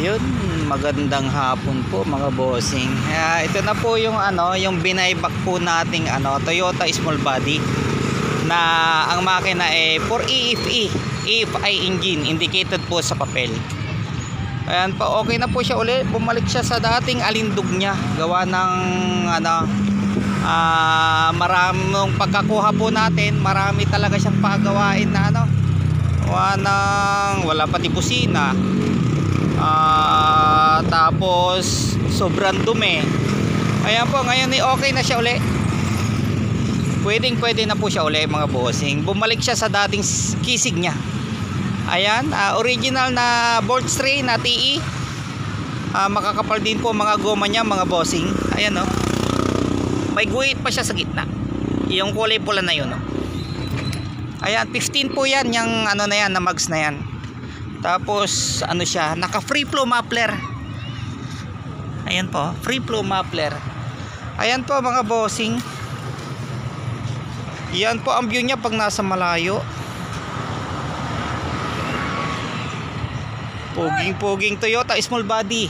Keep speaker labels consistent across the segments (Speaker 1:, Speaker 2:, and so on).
Speaker 1: Ayun, magandang hapon po mga bossing. Ito na po yung yung binaybak po nating Toyota small body na ang makina for EFE, EFI engine, indicated po sa papel. Ayan po, okay na po siya uli. Bumalik siya sa dating alindog niya. Gawa ng maraming pagkakuha po natin, marami talaga siyang pagawain na wala pati busina. Tapos sobrang dumi. Ayan po, ngayon okay na siya uli. Pwede na po siya uli mga bossing. Bumalik siya sa dating kisig niya. Ayan, original na bolt tray na TE. Makakapal din po mga goma niya mga bossing. Ayan may guhit pa siya sa gitna. Yung kulay pula na yun Ayan, 15 po yan, yung na yan, na mags na yan. Tapos siya, naka free flow muffler. Ayan po, free flow muffler. Ayan po mga bossing. Yan po ang view niya pag nasa malayo. Poging Toyota small body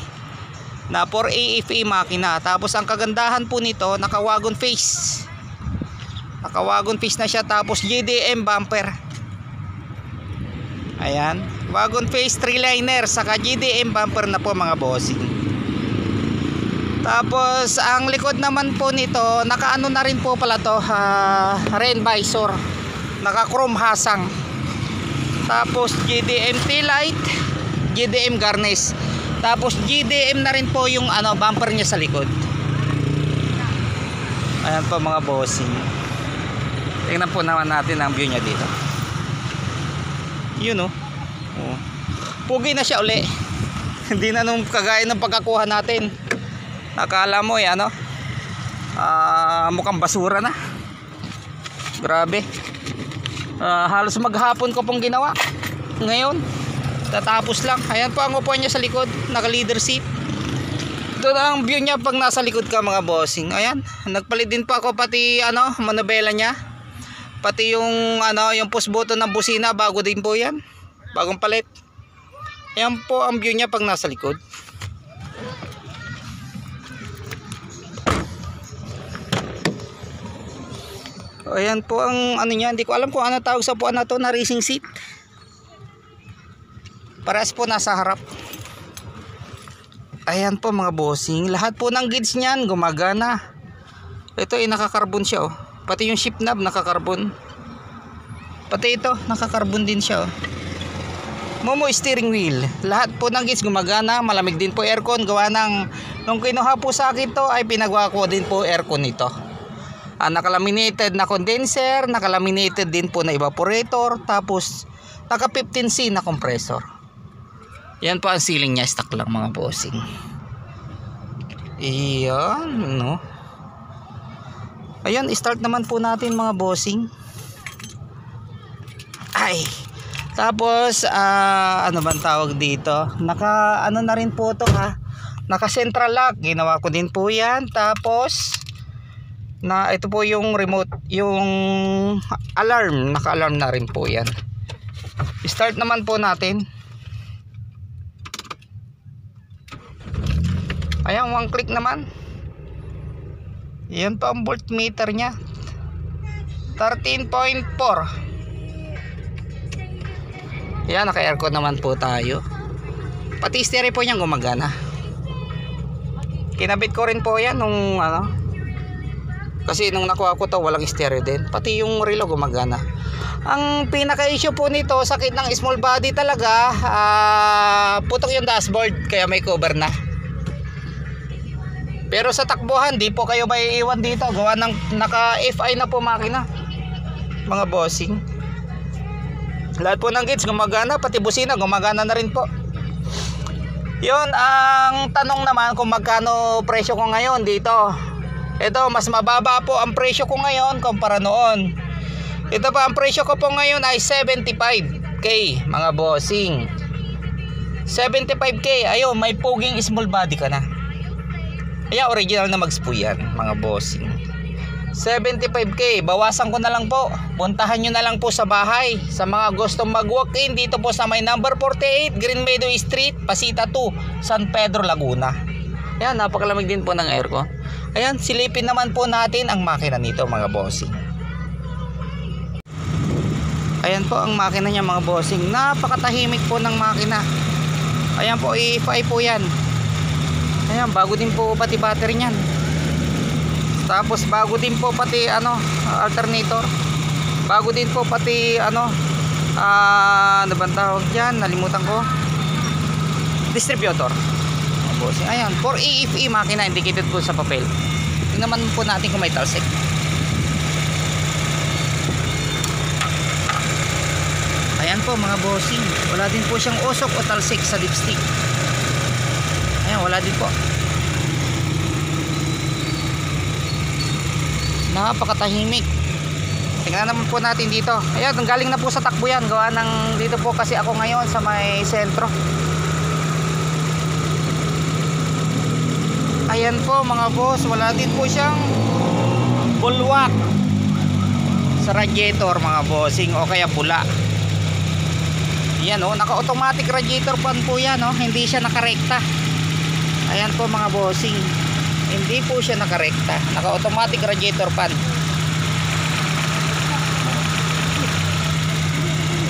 Speaker 1: na for AFA makina. Tapos ang kagandahan po nito, naka wagon face. Naka wagon face na siya, tapos JDM bumper. Ayan, wagon face 3-liner saka GDM bumper na po mga bossing. Tapos ang likod naman po nito, naka na rin po pala to, rain visor, naka chrome hasang. Tapos GDM tail light, GDM garnish. Tapos GDM na rin po yung bumper niya sa likod. Ayan po mga bossing. Tingnan po naman natin ang view niya dito. Yun pugi na siya uli. Hindi na nung kagaya ng pagkakuha natin. Nakala mo mukhang basura na. Grabe. Halos maghapon ko pong ginawa. Ngayon tatapos lang. Ayan po ang upuan niya sa likod, naka leather seat. Ito na ang view niya pag nasa likod ka mga bossing. Ayan, nagpalit din pa ako pati manobela niya. Pati yung yung push button ng busina, bago din po yan. Bagong palit. Ayan po ang view niya pag nasa likod. Ayan po ang niya, hindi ko alam kung ano tawag sa puan na to, na racing seat. Parehas po nasa harap. Ayan po mga bossing, lahat po ng gauge niyan gumagana. Ito nakakarbon siya Pati yung shift knob nakakarbon. Pati ito nakakarbon din siya Momo steering wheel. Lahat po ng gauge gumagana. Malamig din po aircon. Gawa ng nung kinuha po sa akin to ay pinagawa ko din po aircon nito. Nakalaminated na condenser, nakalaminated din po na evaporator, tapos naka 15C na compressor. Yan po ang ceiling niya, stock lang mga bossing. Iyan Ayan, start naman po natin mga bossing. Ay, tapos ano bang tawag dito, naka na rin po to naka central lock, ginawa ko din po yan. Tapos ito po yung remote, yung alarm, naka alarm na rin po yan. Start naman po natin. Ayan, one click naman. Yan pa ang voltmeter nya, 13.4. Yan, naka aircon naman po tayo. Pati stereo po niyan gumagana. Kinabit ko rin po yan nung kasi nung nakuha ko to walang stereo din. Pati yung relo gumagana. Ang pinaka issue po nito, sakit ng small body talaga, putok yung dashboard, kaya may cover na. Pero sa takbuhan, di po kayo may iwan dito. Gawa ng naka FI na po makina mga bossing. Lahat po ng gauge gumagana, pati busina gumagana na rin po. Yun, ang tanong naman kung magkano presyo ko ngayon dito. Ito, mas mababa po ang presyo ko ngayon kumpara noon. Ito pa, ang presyo ko po ngayon ay 75k mga bossing. 75k, ayun, may poging small body ka na. Ayan, original na mags po yan mga bossing. 75k. Bawasan ko na lang po. Puntahan nyo na lang po sa bahay. Sa mga gustong mag-walk-in dito po sa may number 48 Green Meadow Street, Pasita 2, San Pedro, Laguna. Ayan, napakalamig din po ng aircon. Ayan, silipin naman po natin ang makina nito mga bossing. Ayan po ang makina niya mga bossing. Napakatahimik po ng makina. Ayan po, EFI po yan. Ayan, bago din po pati battery niyan. Tapos bago din po pati alternator. Bago din po pati ano bang tawag dyan? Nalimutan ko. Distributor. Bossing. Ayan, for EFE makina, indicated po sa papel. Tingnan naman po natin kung may talsik. Ayan po mga bossing. Wala din po siyang usok o talsik sa dipstick. Ayan, wala din po. Napakatahimik. Tingnan naman po natin dito. Ayan, galing na po sa takbo yan. Gawa ng dito po kasi ako ngayon sa may sentro. Ayan po mga boss, wala din po siyang bulwak sa radiator mga bossing o kaya pula. Yan o, naka-automatic radiator fan po yan o, hindi siya nakarekta. Ayan po mga bossing, hindi po siya nakarekta, naka-automatic radiator fan.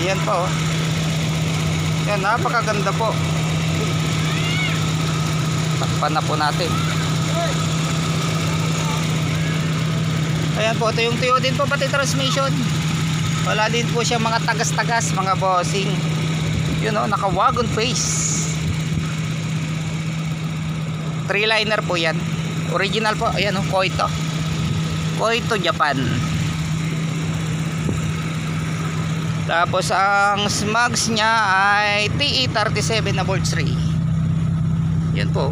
Speaker 1: Ayan po o. Yan, napakaganda po. Takpan na po natin. Ayan po, ito yung tuyo din po pati transmission. Wala din po siya mga tagas-tagas mga bossing. Yun o, naka wagon face. 3-liner po yan. Original po, ayan o, Koito. Koito Japan. Tapos ang smags niya ay TE37 na Volt 3. Yan po.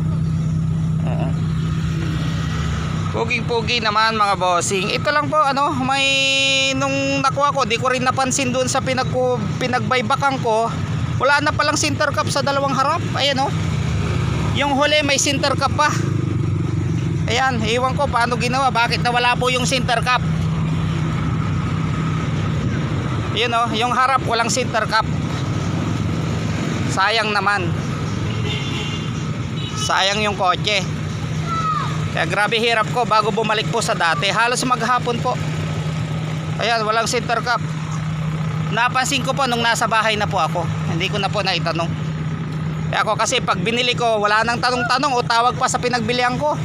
Speaker 1: Oo. Pogi-pogi naman mga bossing. Ito lang po may nung nakuha ko, di ko rin napansin doon sa pinagbaybakan ko. Wala na palang center cap sa dalawang harap. Ayan o. Yung huli may center cap pa. Ayan, iwan ko paano ginawa. Bakit nawala po yung center cap? Ayan o, yung harap walang center cap. Sayang naman. Sayang yung kotse. Kaya grabe hirap ko bago bumalik po sa dati. Halos maghapon po. Ayan, walang center cap. Napansin ko po nung nasa bahay na po ako. Hindi ko na po naitanong. Kaya ako kasi pag binili ko, wala nang tanong-tanong o tawag pa sa pinagbilihan ko.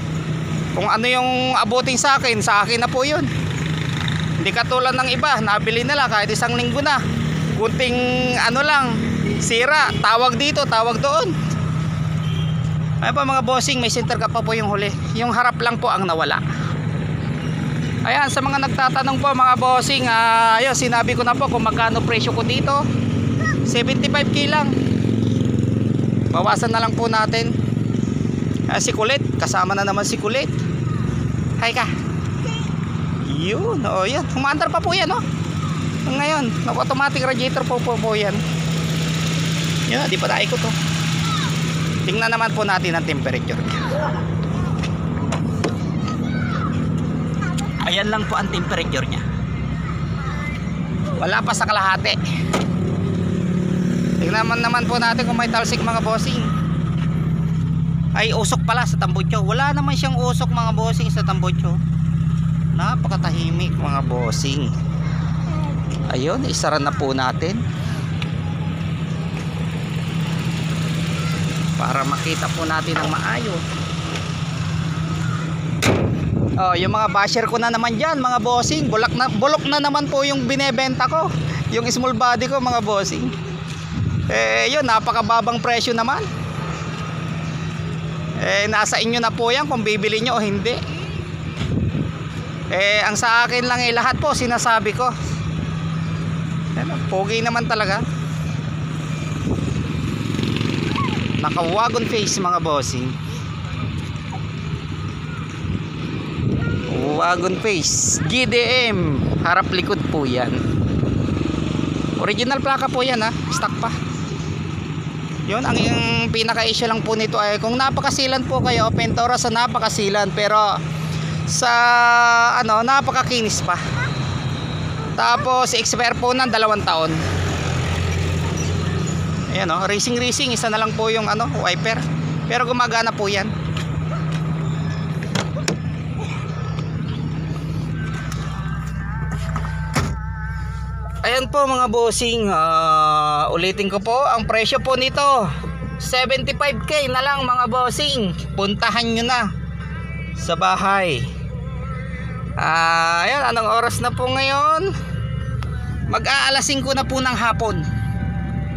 Speaker 1: Kung ano yung abuting sa akin na po yun. Hindi katulad ng iba, nabili nila kahit isang linggo na. Kunting lang, sira, tawag dito, tawag doon. Ayan pa mga bossing, may center cap pa po yung huli. Yung harap lang po ang nawala. Ayan, sa mga nagtatanong po mga bossing, ayun, sinabi ko na po kung magkano presyo ko dito. 75k lang. Bawasan na lang po natin. Si Kulit, kasama na naman si Kulit. Hi ka. Yun, yan. Humaandar pa po yan ngayon, automatic radiator po yan. Yun, di pa naikot to. Tingnan naman po natin ang temperature niya. Ayan lang po ang temperature niya. Wala pa sa kalahati. Tingnan naman po natin kung may talsik mga bossing. Ay, usok pala sa tambutso. Wala naman siyang usok mga bossing sa tambutso. Napakatahimik mga bossing. Ayun, isara na po natin. Para makita po natin ang maayos. Yung mga basher ko na naman dyan mga bossing, bulok na naman po yung binebenta ko. Yung small body ko mga bossing. Yun, napakababang presyo naman. Nasa inyo na po yan kung bibili nyo o hindi. Ang sa akin lang lahat po sinasabi ko. Pogi naman talaga. Naka wagon face mga bossing. Wagon face GDM, harap likod po yan. Original plaka po yan stock pa. Yun, ang pinaka-issue lang po nito ay kung napakasilan po kayo, Pentora sa napakasilan, pero sa ano, napakakinis pa. Tapos expire po ng 2 taon. Ayan o, racing, isa na lang po yung ano, wiper. Pero gumagana po yan. Ayan po mga bossing, ulitin ko po, ang presyo po nito 75k na lang mga bossing. Puntahan nyo na sa bahay. Ayan, anong oras na po ngayon? Mag-aalas 5 na po ng hapon.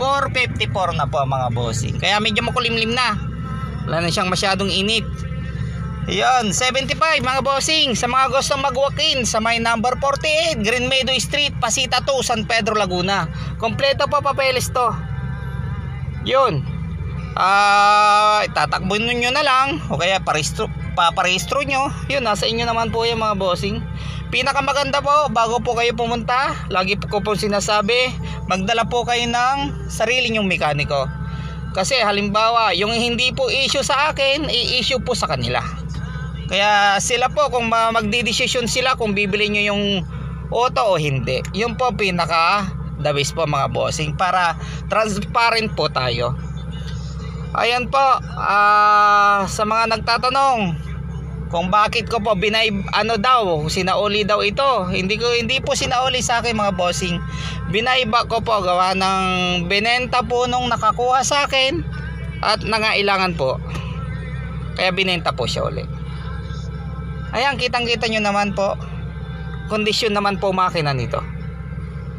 Speaker 1: 4:54 na po mga bossing. Kaya medyo makulimlim na. Wala na siyang masyadong init. Ayan, 75 mga bossing. Sa mga gustong mag-walk-in sa may number 48 Green Meadow Street, Pasita 2, San Pedro, Laguna. Kompleto po papeles to. Yun. Tatakbuhin nyo na lang o kaya paparehistro nyo. Yun, nasa inyo naman po yung mga bossing. Pinakamaganda po, bago po kayo pumunta, lagi ko po sinasabi, magdala po kayo ng sarili nyong mekaniko. Kasi halimbawa, yung hindi po issue sa akin, i-issue po sa kanila. Kaya sila po, kung magdidesisyon sila kung bibili nyo yung auto o hindi. Yun po pinaka the best po mga bossing, para transparent po tayo. Ayan po, sa mga nagtatanong kung bakit ko po sinauli daw ito. Hindi po sinauli sa akin mga bossing. Binayba ko po gawa ng binenta po nung nakakuha sa akin at nangailangan po. Kaya binenta po siya ulit. Ayan, kitang-kita nyo naman po. Kondisyon naman po makina nito.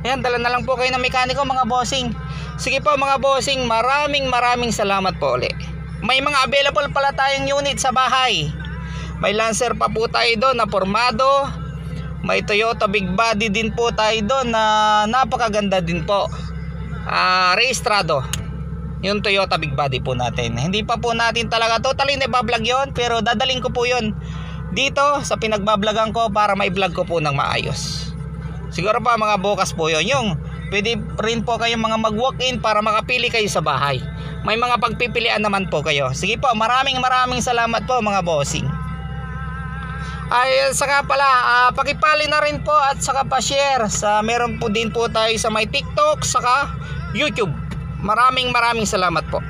Speaker 1: Ayan, dala na lang po kayo ng mekaniko mga bossing. Sige po mga bossing, maraming salamat po ulit. May mga available pala tayong unit sa bahay. May Lancer pa po tayo doon na formado. May Toyota Big Body din po tayo doon na napakaganda din po. Rehistrado. Yung Toyota Big Body po natin. Hindi pa po natin talaga totally na-vlog yun, pero dadaling ko po yun dito sa pinagbablogan ko para may vlog ko po ng maayos. Siguro pa mga bukas po yun. Yung pwede rin po kayong mga mag-walk-in para makapili kayo sa bahay. May mga pagpipilian naman po kayo. Sige po, maraming salamat po mga bossing. Ay, saka pala, pakipali na rin po at saka pa-share. Meron po din po tayo sa may TikTok, saka YouTube. Maraming salamat po.